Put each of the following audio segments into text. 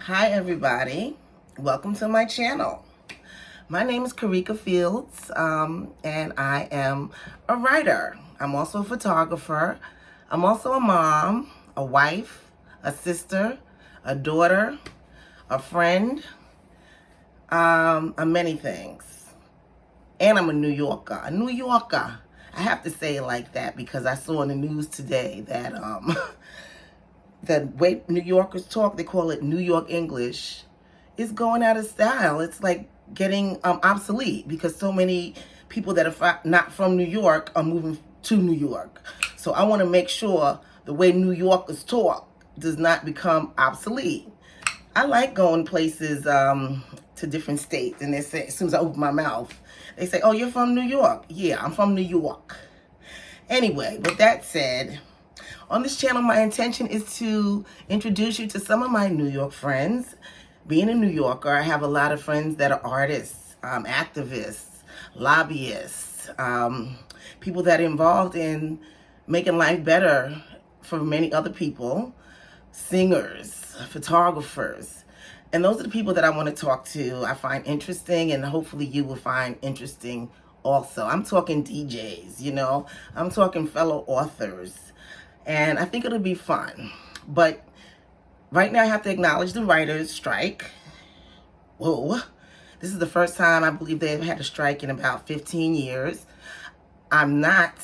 Hi everybody, welcome to my channel. My name is Karika Fields, and I am a writer. I'm also a photographer. I'm also a mom, a wife, a sister, a daughter, a friend, many things. And I'm a New Yorker. A New Yorker. I have to say it like that because I saw in the news today that the way New Yorkers talk, they call it New York English, is going out of style. It's like getting obsolete because so many people that are not from New York are moving to New York. So I want to make sure the way New Yorkers talk does not become obsolete. I like going places to different states, and they say, as soon as I open my mouth, they say, "Oh, you're from New York?" Yeah, I'm from New York. Anyway, with that said, on this channel, my intention is to introduce you to some of my New York friends. Being a New Yorker, I have a lot of friends that are artists, activists, lobbyists, people that are involved in making life better for many other people, singers, photographers. And those are the people that I want to talk to, I find interesting, and hopefully you will find interesting also. I'm talking DJs, I'm talking fellow authors. And I think it'll be fun. But right now I have to acknowledge the writers' strike. Whoa. This is the first time I believe they've had a strike in about 15 years. I'm not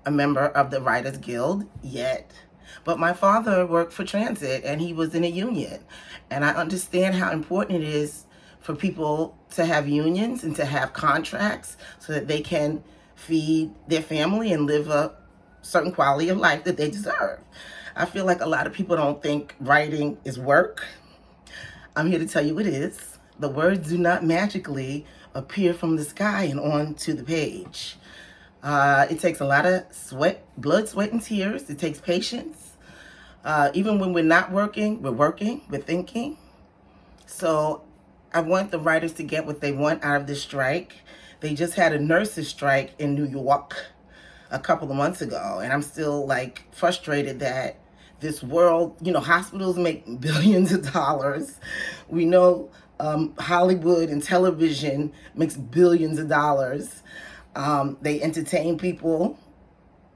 a member of the Writers Guild yet, but my father worked for transit and he was in a union. And I understand how important it is for people to have unions and to have contracts so that they can feed their family and live a certain quality of life that they deserve. I feel like a lot of people don't think writing is work. I'm here to tell you it is. The words do not magically appear from the sky and onto the page. It takes a lot of sweat, blood, sweat, and tears. It takes patience. Even when we're not working, we're thinking. So I want the writers to get what they want out of this strike. They just had a nurses' strike in New York a couple of months ago, and I'm still like frustrated that this world, hospitals make billions of dollars. We know Hollywood and television makes billions of dollars. They entertain people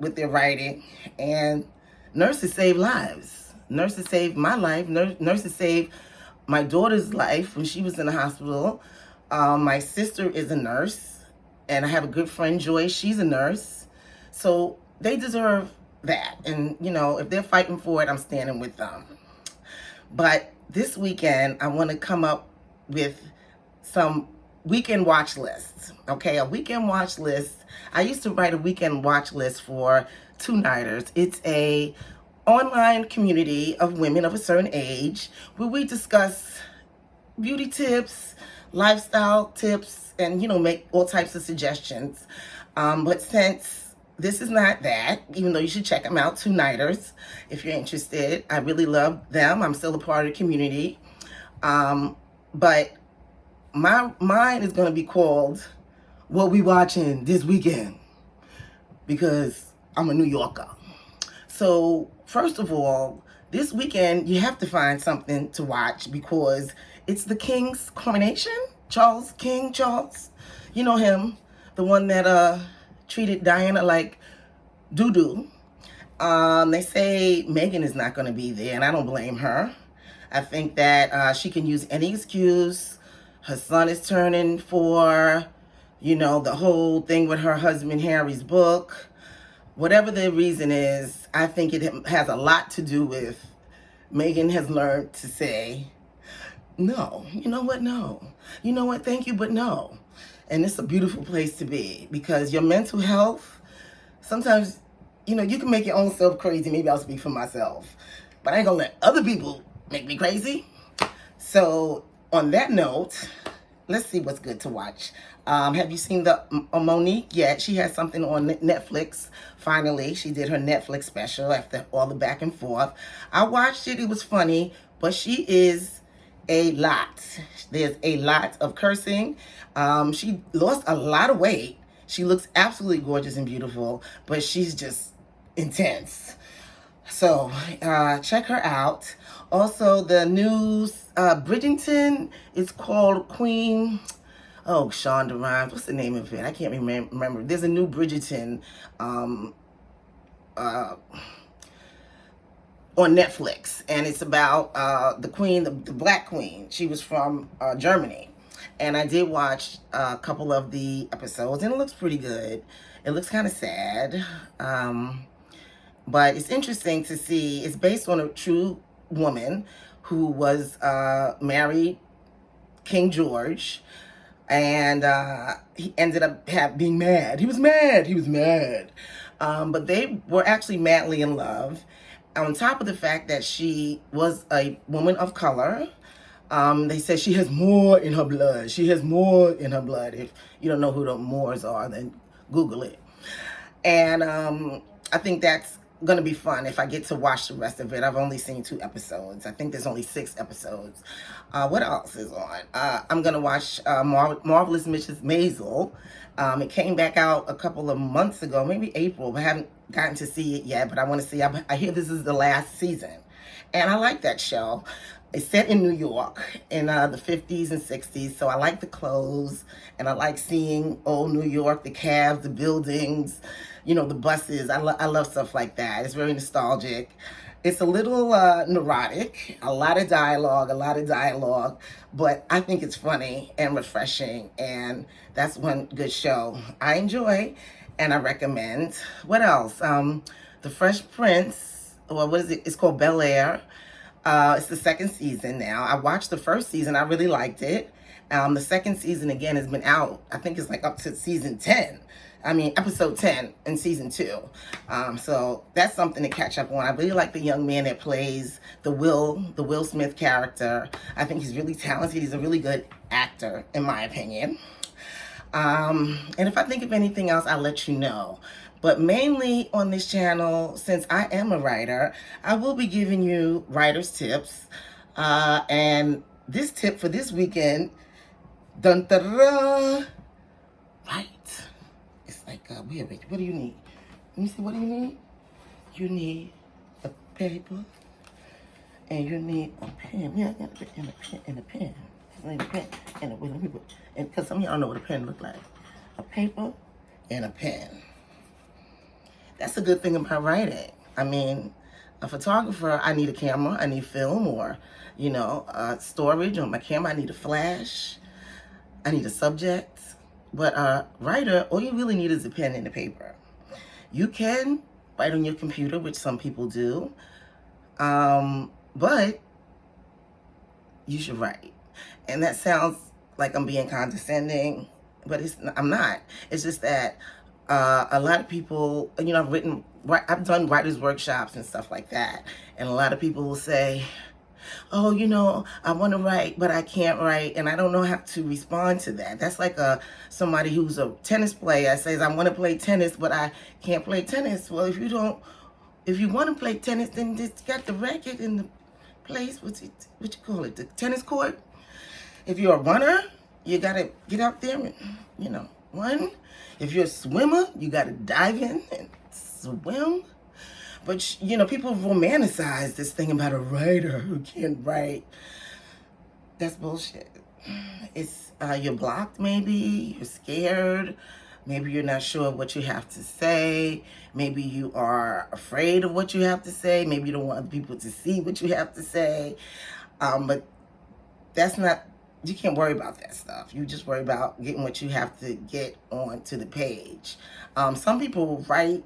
with their writing, and nurses save lives. Nurses saved my life. Nurses saved my daughter's life when she was in the hospital. My sister is a nurse, and I have a good friend, Joy. She's a nurse. So they deserve that. And, if they're fighting for it, I'm standing with them. But this weekend, I want to come up with some weekend watch lists. Okay, a weekend watch list. I used to write a weekend watch list for Two Nighters. It's a online community of women of a certain age where we discuss beauty tips, lifestyle tips, and, make all types of suggestions. But since this is not that, even though you should check them out, Two Nighters, if you're interested. I really love them. I'm still a part of the community. But mine is going to be called What We Watching This Weekend, because I'm a New Yorker. So first of all, this weekend you have to find something to watch because it's the King's coronation. King Charles, you know him, the one that treated Diana like doo-doo. They say Meghan is not going to be there, and I don't blame her. I think that she can use any excuse. Her son is turning 4, the whole thing with her husband Harry's book. Whatever the reason is, I think it has a lot to do with Meghan has learned to say, no, you know what, no. You know what, thank you, but no. And it's a beautiful place to be because your mental health, sometimes, you can make your own self crazy. Maybe I'll speak for myself, but I ain't gonna let other people make me crazy. So on that note, let's see what's good to watch. Have you seen the Monique yet? She has something on Netflix. Finally, she did her Netflix special after all the back and forth. I watched it. It was funny, but she is a lot. There's a lot of cursing. She lost a lot of weight. She looks absolutely gorgeous and beautiful, but she's just intense. So check her out. Also, the new Bridgerton is called Queen. Oh, Shonda Rhimes. What's the name of it? I can't remember. There's a new Bridgerton uh, on Netflix, and it's about the queen, the black queen. She was from Germany, and I did watch a couple of the episodes, and it looks pretty good. It looks kind of sad, but it's interesting to see. It's based on a true woman who was married King George, and he ended up being mad. He was mad. He was mad. But they were actually madly in love. On top of the fact that she was a woman of color, they said she has more in her blood. She has more in her blood. If you don't know who the Moors are, then Google it. And I think that's going to be fun if I get to watch the rest of it. I've only seen 2 episodes. I think there's only 6 episodes. What else is on? I'm going to watch Marvelous Mrs. Maisel. It came back out a couple of months ago, maybe April, but I haven't gotten to see it yet, but I want to see. I hear this is the last season, and I like that show. It's set in New York in the 50s and 60s, so I like the clothes, and I like seeing old New York, the cabs, the buildings, you know, the buses. I love stuff like that. It's very nostalgic. It's a little neurotic, a lot of dialogue, but I think it's funny and refreshing, and that's one good show I enjoy and I recommend. What else? The Fresh Prince, or what is it? It's called Bel-Air. It's the 2nd season now. I watched the 1st season. I really liked it. The 2nd season, again, has been out. I think it's like up to season 10. I mean, episode 10 in season 2. So that's something to catch up on. I really like the young man that plays the Will Smith character. I think he's really talented. He's a really good actor, in my opinion. And if I think of anything else, I'll let you know. But mainly on this channel, since I am a writer, I will be giving you writer's tips. And this tip for this weekend, dun, dun, dun, dun, right. It's like, what do you need? Let me see, what do you need? You need a paper, and you need a pen. Yeah, I got a pen and a pen and a pen. I need a pen and a pen. And because some of y'all don't know what a pen looks like. A paper and a pen. That's a good thing about writing. I mean, a photographer, I need a camera, I need film, or, you know, storage on my camera. I need a flash. I need a subject. But a writer, all you really need is a pen and a paper. You can write on your computer, which some people do, but you should write. And that sounds like I'm being condescending, but I'm not. It's just that a lot of people, you know, I've done writers' workshops and stuff like that, and a lot of people will say, oh, you know, I want to write, but I can't write, and I don't know how to respond to that. That's like somebody who's a tennis player says, I want to play tennis, but I can't play tennis. Well, if you want to play tennis, then just got the racket in the place, what you call it, the tennis court. If you're a runner, you got to get out there and, you know, run. If you're a swimmer, you got to dive in and swim. But, you know, people romanticize this thing about a writer who can't write. That's bullshit. It's, you're blocked maybe, you're scared, maybe you're not sure what you have to say, maybe you are afraid of what you have to say, maybe you don't want people to see what you have to say, but that's not, you can't worry about that stuff. You just worry about getting what you have to get onto the page. Some people write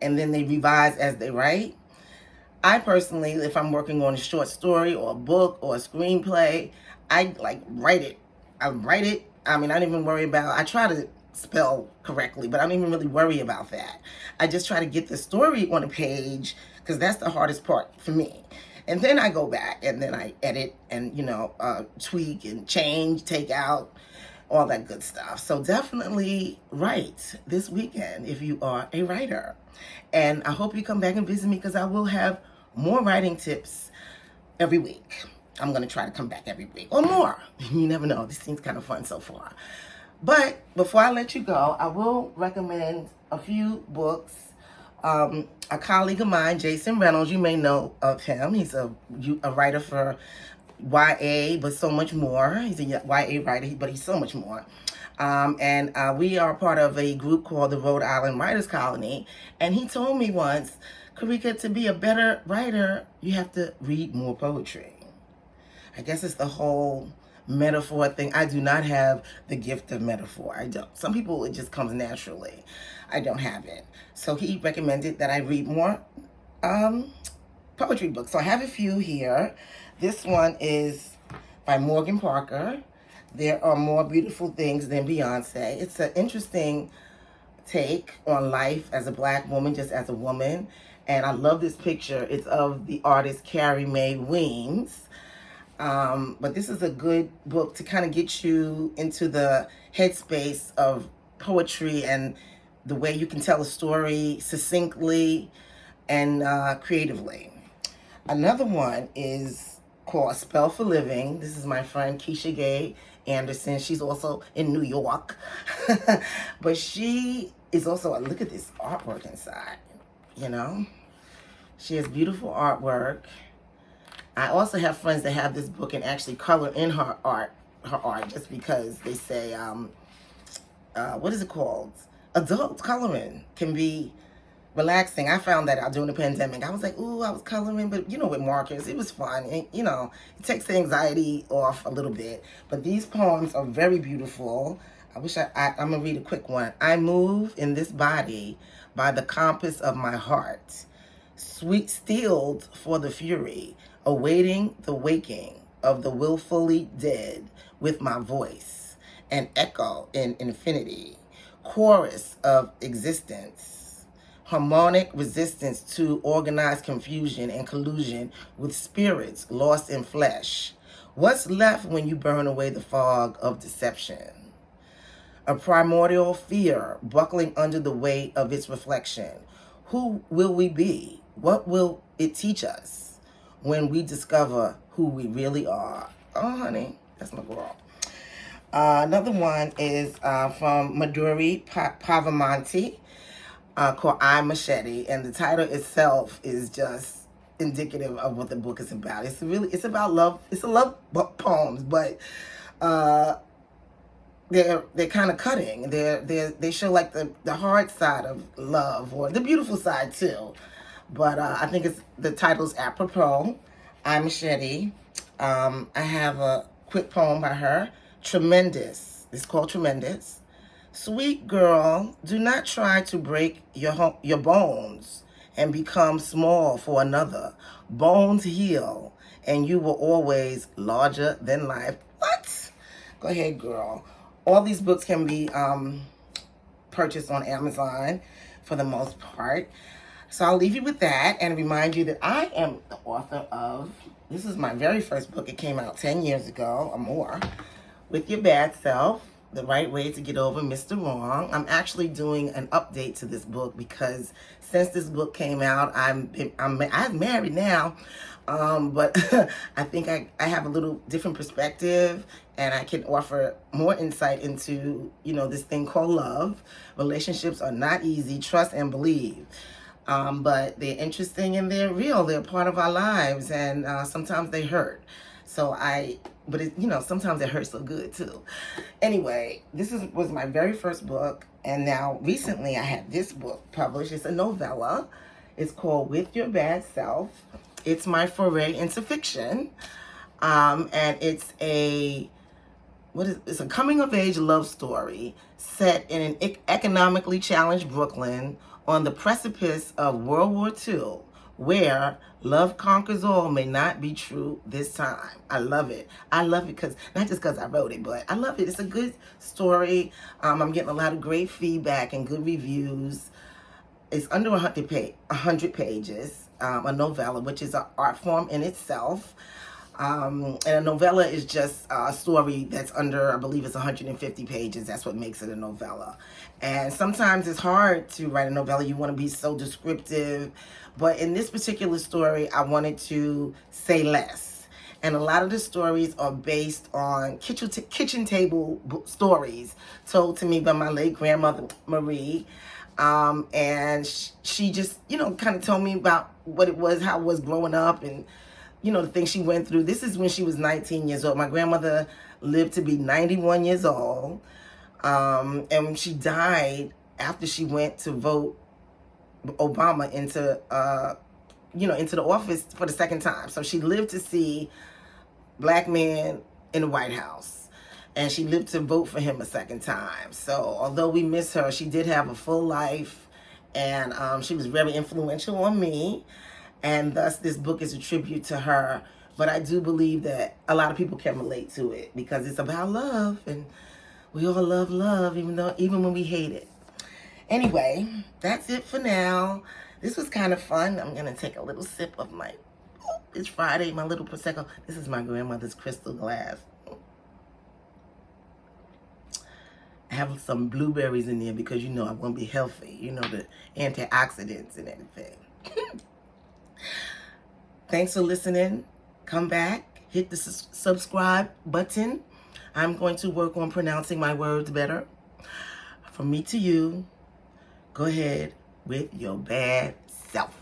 and then they revise as they write. I personally, if I'm working on a short story or a book or a screenplay, I write it. I write it. I mean, I don't even worry about, I try to spell correctly, but I don't even really worry about that. I just try to get the story on a page because that's the hardest part for me. And then I go back and then I edit and, you know, tweak and change, take out, all that good stuff. So definitely write this weekend if you are a writer. And I hope you come back and visit me because I will have more writing tips every week. I'm going to try to come back every week or more. You never know. This seems kind of fun so far. But before I let you go, I will recommend a few books A colleague of mine, Jason Reynolds, you may know of him. He's a writer for YA, but so much more. He's a YA writer, but he's so much more. And we are part of a group called the Rhode Island Writers Colony. And he told me once, Karika, to be a better writer, you have to read more poetry. I guess it's the whole metaphor thing. I do not have the gift of metaphor. I don't. Some people, it just comes naturally. I don't have it. So he recommended that I read more poetry books. So I have a few here. This one is by Morgan Parker. There are more beautiful things than Beyonce. It's an interesting take on life as a Black woman, just as a woman. And I love this picture. It's of the artist Carrie Mae Weems. But this is a good book to kind of get you into the headspace of poetry and the way you can tell a story succinctly and creatively. Another one is called A Spell for Living. This is my friend Keisha Gay Anderson. She's also in New York. But she is also, look at this artwork inside, you know? She has beautiful artwork. I also have friends that have this book and actually color in her art just because they say, what is it called? Adult coloring can be relaxing. I found that out during the pandemic. I was like, ooh, I was coloring, but you know, with markers, it was fun. And, you know, it takes the anxiety off a little bit. But these poems are very beautiful. I'm going to read a quick one. I move in this body by the compass of my heart, sweet stilled for the fury, awaiting the waking of the willfully dead with my voice, an echo in infinity, chorus of existence, harmonic resistance to organized confusion and collusion with spirits lost in flesh. What's left when you burn away the fog of deception? A primordial fear buckling under the weight of its reflection. Who will we be? What will it teach us when we discover who we really are? Oh, honey, that's my girl. Another one is from Madhuri Pavamonti called I Machete, and the title itself is just indicative of what the book is about. It's about love. It's a love poems, but they're kind of cutting. They show like the hard side of love or the beautiful side too. But I think the title's apropos. I Machete. I have a quick poem by her. Tremendous. It's called Tremendous. Sweet girl, do not try to break your bones and become small for another. Bones heal, and you were always larger than life. What? Go ahead, girl. All these books can be purchased on Amazon for the most part. So I'll leave you with that and remind you that I am the author of, this is my very first book. It came out 10 years ago or more. With Your Bad Self, The Right Way to Get Over Mr. Wrong. I'm actually doing an update to this book because since this book came out, I'm married now, but I think I have a little different perspective and I can offer more insight into, you know, this thing called love. Relationships are not easy, trust and believe. But they're interesting and they're real. They're part of our lives and sometimes they hurt. But sometimes it hurts so good too. Anyway, was my very first book, and now recently I had this book published. It's a novella. It's called With Your Bad Self. It's my foray into fiction, and it's a coming of age love story set in an economically challenged Brooklyn on the precipice of World War II, where love conquers all may not be true this time. I love it. I love it not just because I wrote it, but I love it. It's a good story. I'm getting a lot of great feedback and good reviews. It's under 100 pages, a novella, which is an art form in itself. And a novella is just a story that's under, I believe it's 150 pages. That's what makes it a novella. And sometimes it's hard to write a novella. You want to be so descriptive. But in this particular story, I wanted to say less. And a lot of the stories are based on kitchen table stories told to me by my late grandmother, Marie. And she just, you know, kind of told me about what it was, how it was growing up, and, you know, the things she went through. This is when she was 19 years old. My grandmother lived to be 91 years old. And she died after she went to vote Obama into, you know, into the office for the second time. So she lived to see black man in the White House, and she lived to vote for him a second time. So although we miss her, she did have a full life, and she was very influential on me, and thus this book is a tribute to her. But I do believe that a lot of people can relate to it because it's about love, and we all love love, even when we hate it. Anyway, that's it for now. This was kind of fun. I'm gonna take a little sip of my, it's Friday, my little Prosecco. This is my grandmother's crystal glass. I have some blueberries in there because, you know, I want to be healthy. You know, the antioxidants and everything. Thanks for listening. Come back. Hit the subscribe button. I'm going to work on pronouncing my words better. From me to you, go ahead with your bad self.